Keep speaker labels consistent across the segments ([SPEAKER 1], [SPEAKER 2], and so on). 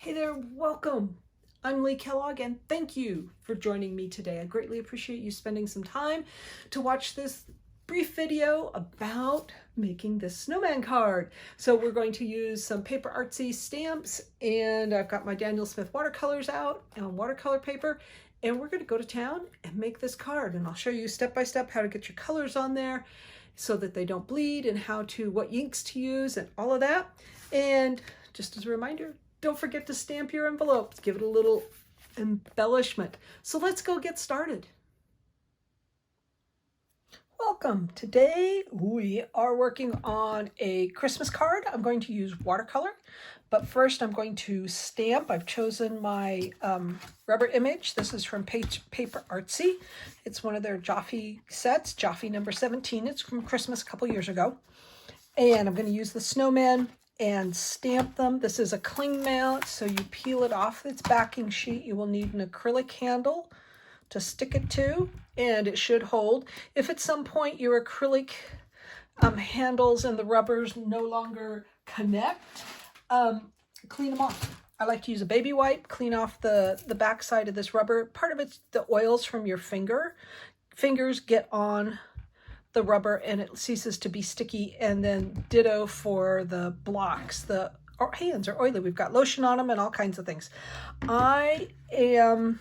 [SPEAKER 1] Hey there, welcome. I'm Lee Kellogg and thank you for joining me today. I greatly appreciate you spending some time to watch this brief video about making this snowman card. So we're going to use some Paper Artsy stamps, and I've got my Daniel Smith watercolors out on watercolor paper, and we're going to go to town and make this card. And I'll show you step by step how to get your colors on there so that they don't bleed, and what inks to use and all of that. And just as a reminder, don't forget to stamp your envelopes. Give it a little embellishment. So let's go get started. Welcome. Today we are working on a Christmas card. I'm going to use watercolor, but first I'm going to stamp. I've chosen my rubber image. This is from Paper Artsy. It's one of their Jaffe sets, Jaffe number 17. It's from Christmas a couple years ago. And I'm going to use the snowman and stamp them. This is a cling mount, so you peel it off its backing sheet. You will need an acrylic handle to stick it to, and it should hold. If at some point your acrylic handles and the rubbers no longer connect, clean them off. I like to use a baby wipe, clean off the back side of this rubber. Part of it's the oils from your fingers get on the rubber and it ceases to be sticky, and then ditto for the blocks. Our hands are oily. We've got lotion on them and all kinds of things. I am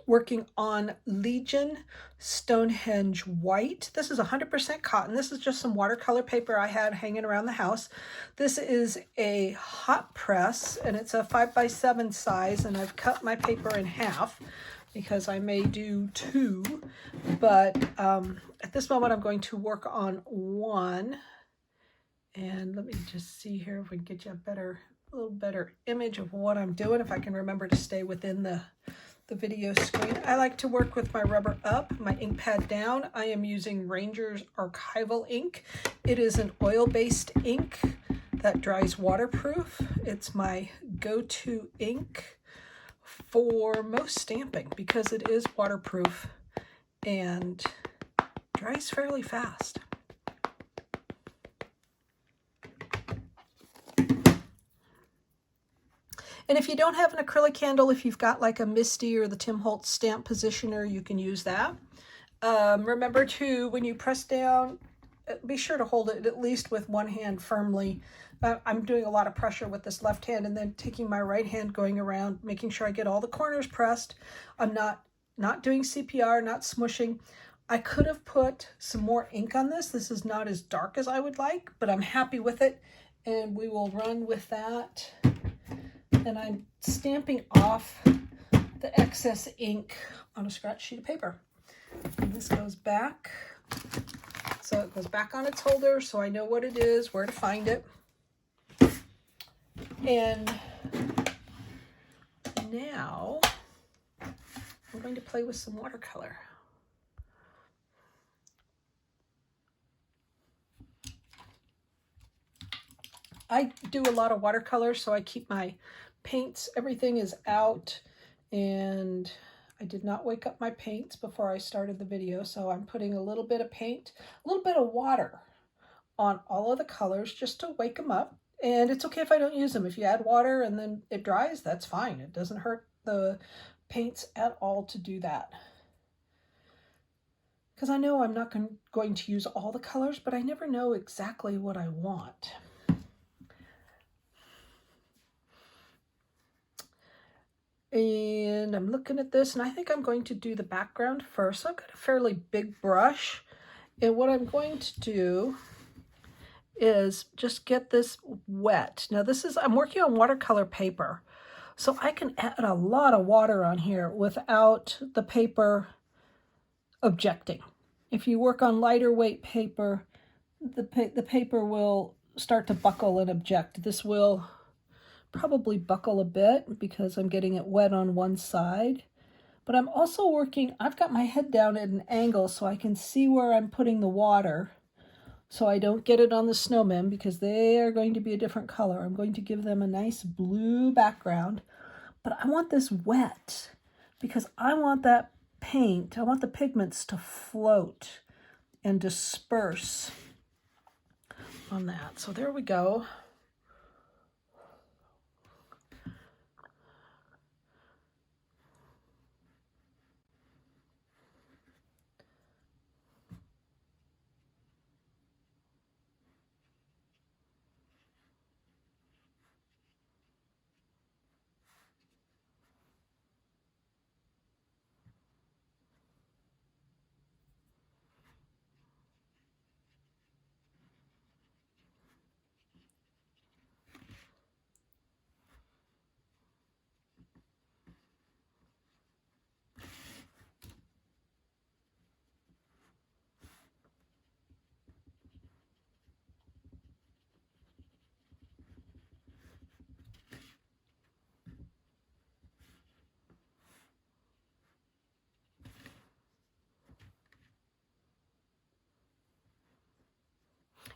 [SPEAKER 1] working on Legion Stonehenge White. This is 100% cotton. This is just some watercolor paper I had hanging around the house. This is a hot press and it's a 5x7 size, and I've cut my paper in half because I may do two, but at this moment I'm going to work on one. And let me just see here if we can get you a little better image of what I'm doing, if I can remember to stay within the video screen. I like to work with my rubber up, my ink pad down. I am using Ranger's Archival ink. It is an oil-based ink that dries waterproof. It's my go-to ink for most stamping because it is waterproof and dries fairly fast. And if you don't have an acrylic handle, if you've got like a Misty or the Tim Holtz stamp positioner, you can use that. Remember to, when you press down, be sure to hold it at least with one hand firmly. I'm doing a lot of pressure with this left hand and then taking my right hand, going around, making sure I get all the corners pressed. I'm not doing CPR, not smushing. I could have put some more ink on this. This is not as dark as I would like, but I'm happy with it, and we will run with that. And I'm stamping off the excess ink on a scratch sheet of paper. And this goes back. So it goes back on its holder, so I know what it is, where to find it. And now I'm going to play with some watercolor. I do a lot of watercolor, so I keep my paints, everything is out, and I did not wake up my paints before I started the video, so I'm putting a little bit of paint, a little bit of water on all of the colors just to wake them up. And it's okay if I don't use them. If you add water and then it dries, that's fine. It doesn't hurt the paints at all to do that. Because I know I'm not going to use all the colors, but I never know exactly what I want. And I'm looking at this, and I think I'm going to do the background first. So I've got a fairly big brush, and what I'm going to do is just get this wet. Now I'm working on watercolor paper, so I can add a lot of water on here without the paper objecting. If you work on lighter weight paper, the paper will start to buckle and object. This will probably buckle a bit because I'm getting it wet on one side. But I'm also I've got my head down at an angle so I can see where I'm putting the water, so I don't get it on the snowmen because they are going to be a different color. I'm going to give them a nice blue background, but I want this wet because I want that paint, I want the pigments to float and disperse on that. So there we go.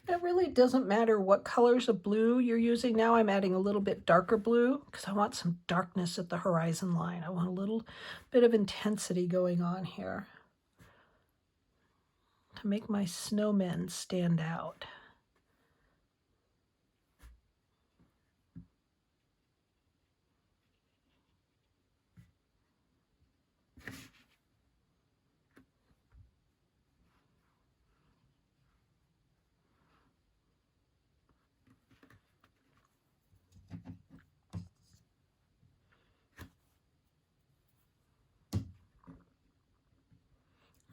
[SPEAKER 1] It really doesn't matter what colors of blue you're using. Now I'm adding a little bit darker blue because I want some darkness at the horizon line. I want a little bit of intensity going on here to make my snowmen stand out.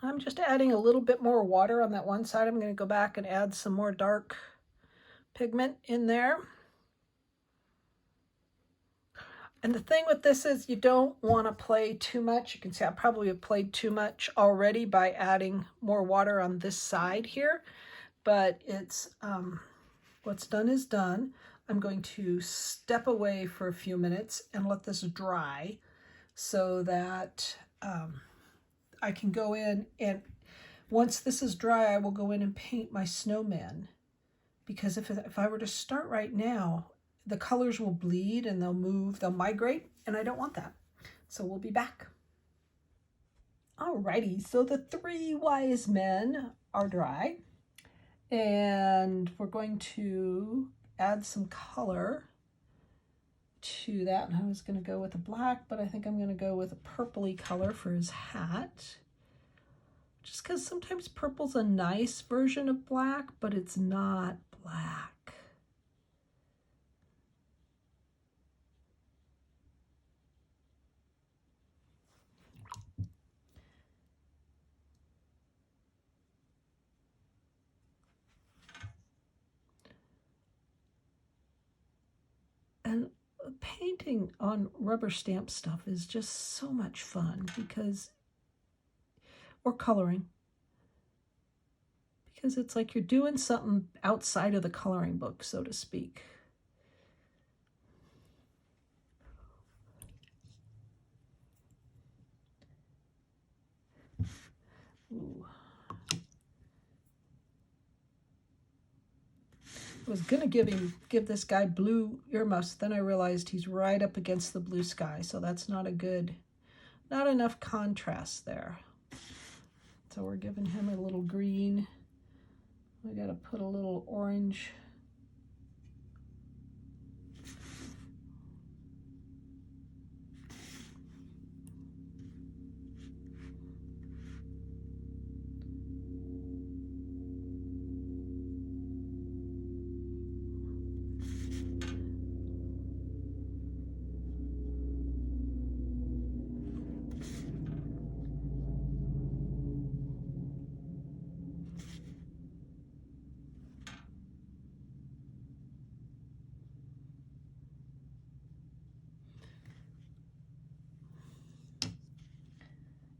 [SPEAKER 1] I'm just adding a little bit more water on that one side. I'm going to go back and add some more dark pigment in there. And the thing with this is you don't want to play too much. You can see I probably have played too much already by adding more water on this side here, but it's what's done is done. I'm going to step away for a few minutes and let this dry so that I can go in, and once this is dry, I will go in and paint my snowman. Because if I were to start right now, the colors will bleed and they'll move, they'll migrate, and I don't want that. So we'll be back. Alrighty, so the three wise men are dry, and we're going to add some color to that. And I was going to go with a black, but I think I'm going to go with a purpley color for his hat. Just because sometimes purple's a nice version of black, but it's not black. And painting on rubber stamp stuff is just so much fun because, or coloring, because it's like you're doing something outside of the coloring book, so to speak. Ooh. I was gonna give this guy blue earmuffs, then I realized he's right up against the blue sky, so that's not enough contrast there. So we're giving him a little green. We gotta put a little orange.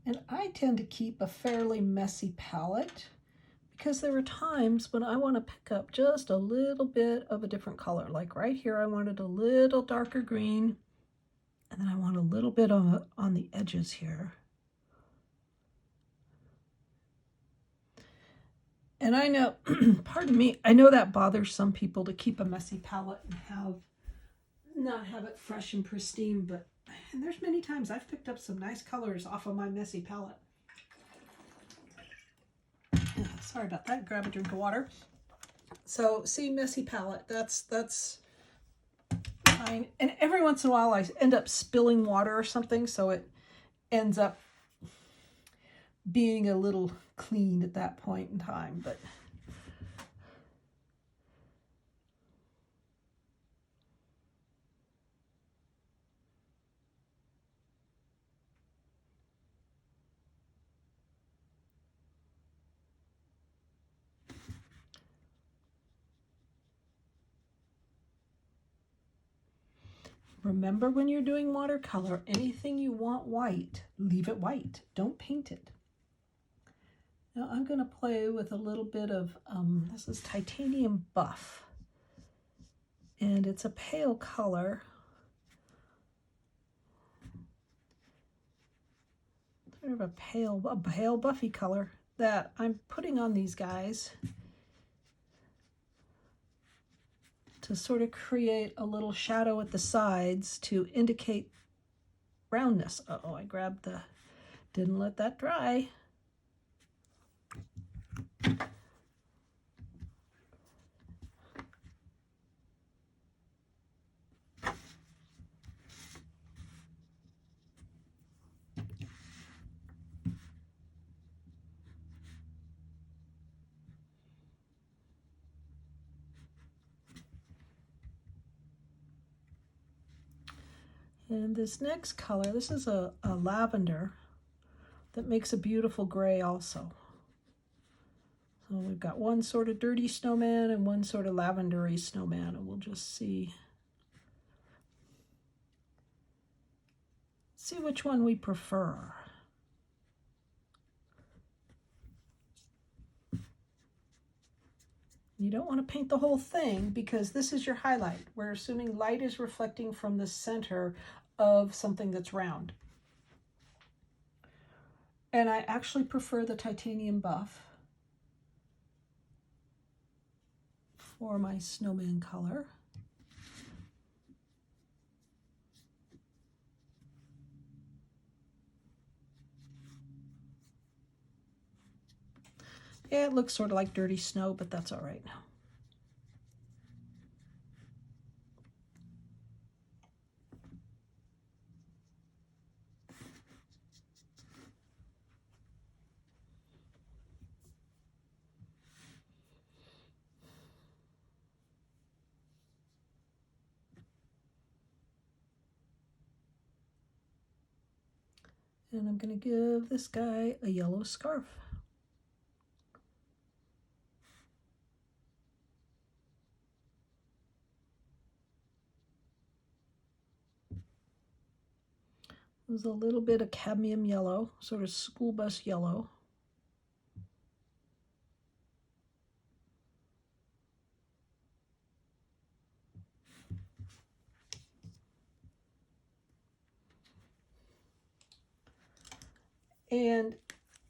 [SPEAKER 1] And I tend to keep a fairly messy palette because there are times when I want to pick up just a little bit of a different color. Like right here, I wanted a little darker green, and then I want a little bit on the edges here. And I know, pardon me, I know that bothers some people to keep a messy palette and not have it fresh and pristine, but and there's many times I've picked up some nice colors off of my messy palette. Sorry about that. Grab a drink of water. So see, messy palette, that's fine. And every once in a while I end up spilling water or something, so it ends up being a little clean at that point in time, but remember, when you're doing watercolor, anything you want white, leave it white. Don't paint it. Now I'm going to play with a little bit of, this is titanium buff. And it's a pale color. Sort of a pale buffy color that I'm putting on these guys. to sort of create a little shadow at the sides to indicate roundness. Uh-oh, I grabbed the, didn't let that dry. And this next color, this is a lavender that makes a beautiful gray also. So we've got one sort of dirty snowman and one sort of lavendery snowman, and we'll just see which one we prefer. You don't want to paint the whole thing because this is your highlight. We're assuming light is reflecting from the center of something that's round. And I actually prefer the titanium buff for my snowman color. Yeah, it looks sort of like dirty snow, but that's all right. And I'm going to give this guy a yellow scarf. There's a little bit of cadmium yellow, sort of school bus yellow. And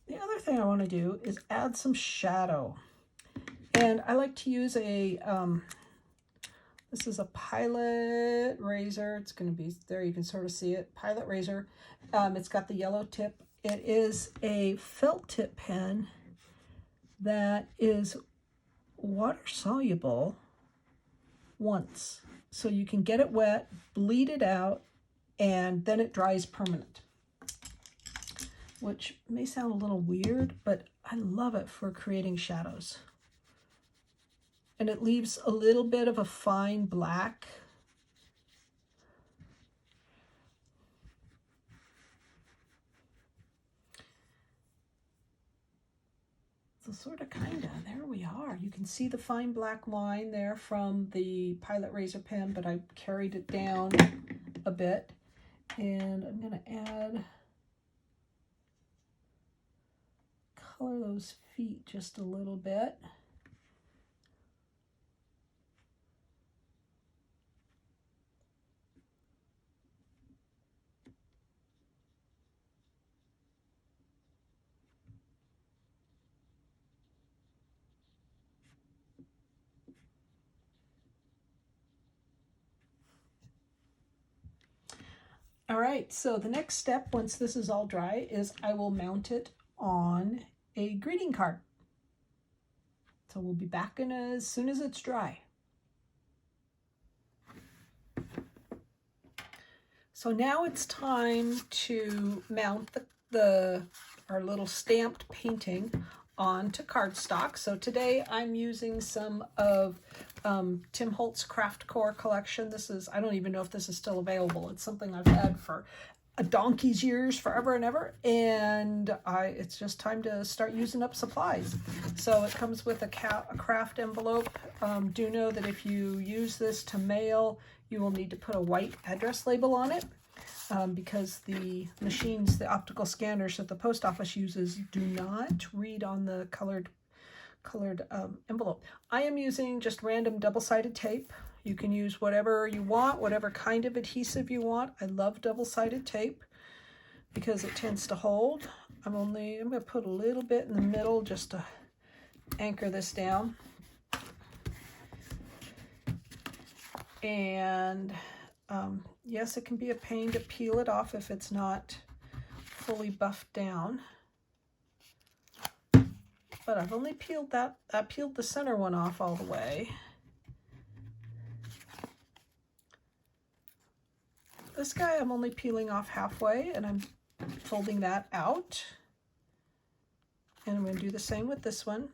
[SPEAKER 1] the other thing I want to do is add some shadow. And I like to use a, this is a Pilot razor. It's going to be, there you can sort of see it, Pilot razor. It's got the yellow tip. It is a felt tip pen that is water soluble once. So you can get it wet, bleed it out, and then it dries permanent. Which may sound a little weird, but I love it for creating shadows. And it leaves a little bit of a fine black. So sort of kind of, there we are. You can see the fine black line there from the Pilot razor pen, but I carried it down a bit. And I'm going to add, color those feet just a little bit. All right, so the next step, once this is all dry, is I will mount it on a greeting card. So we'll be back in as soon as it's dry. So now it's time to mount our little stamped painting onto cardstock. So today I'm using some of Tim Holtz Craft Core collection. This is, I don't even know if this is still available. It's something I've had for a donkey's years, forever and ever, and it's just time to start using up supplies. So it comes with a craft envelope. Do know that if you use this to mail, you will need to put a white address label on it, because the machines, the optical scanners that the post office uses, do not read on the colored envelope. I am using just random double-sided tape. You can use whatever you want, whatever kind of adhesive you want. I love double-sided tape because it tends to hold. I'm going to put a little bit in the middle just to anchor this down. And yes, it can be a pain to peel it off if it's not fully buffed down. But I've only peeled that, I peeled the center one off all the way. This guy I'm only peeling off halfway, and I'm folding that out. And I'm going to do the same with this one.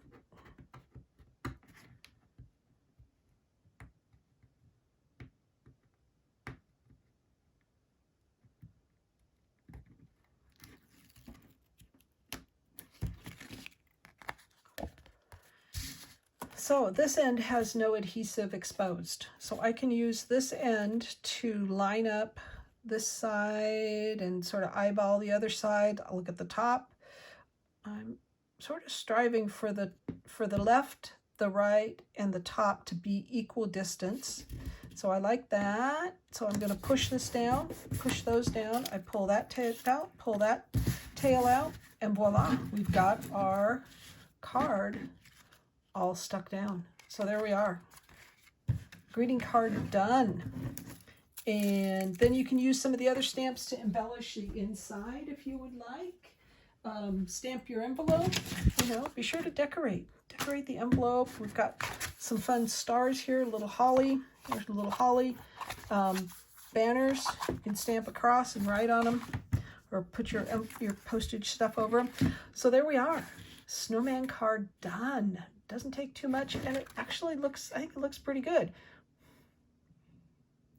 [SPEAKER 1] So this end has no adhesive exposed. So I can use this end to line up this side and sort of eyeball the other side. I'll look at the top. I'm sort of striving for the left, the right, and the top to be equal distance. So I like that. So I'm going to push this down, push those down. I pull that tail out, pull that tail out, and voila, we've got our card all stuck down. So there we are. Greeting card done. And then you can use some of the other stamps to embellish the inside if you would like. Stamp your envelope. You know, be sure to decorate the envelope. We've got some fun stars here, a little holly. There's a little holly. Banners you can stamp across and write on them, or put your postage stuff over them. So there we are. Snowman card done. Doesn't take too much, and it actually looks, I think it looks pretty good.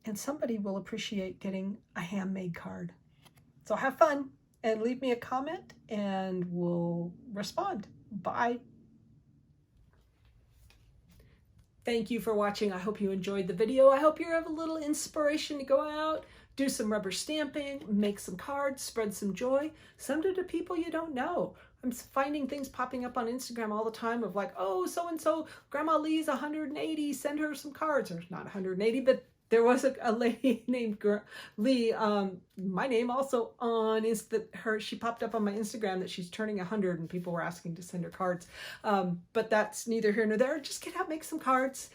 [SPEAKER 1] And somebody will appreciate getting a handmade card. So have fun and leave me a comment and we'll respond. Bye. Thank you for watching. I hope you enjoyed the video. I hope you have a little inspiration to go out, do some rubber stamping, make some cards, spread some joy, send it to people you don't know. I'm finding things popping up on Instagram all the time of like, oh, so-and-so, Grandma Lee's 180, send her some cards. Or not 180, but there was a lady named Lee, my name also on she popped up on my Instagram that she's turning 100 and people were asking to send her cards. But that's neither here nor there. Just get out, make some cards.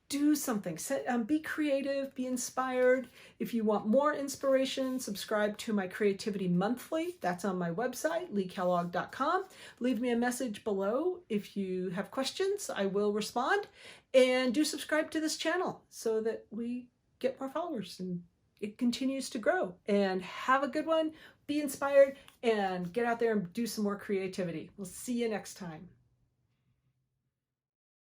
[SPEAKER 1] Do something. Be creative, be inspired. If you want more inspiration, subscribe to my Creativity Monthly. That's on my website, leekellogg.com. Leave me a message below if you have questions. I will respond. And do subscribe to this channel so that we get more followers and it continues to grow. And have a good one. Be inspired and get out there and do some more creativity. We'll see you next time.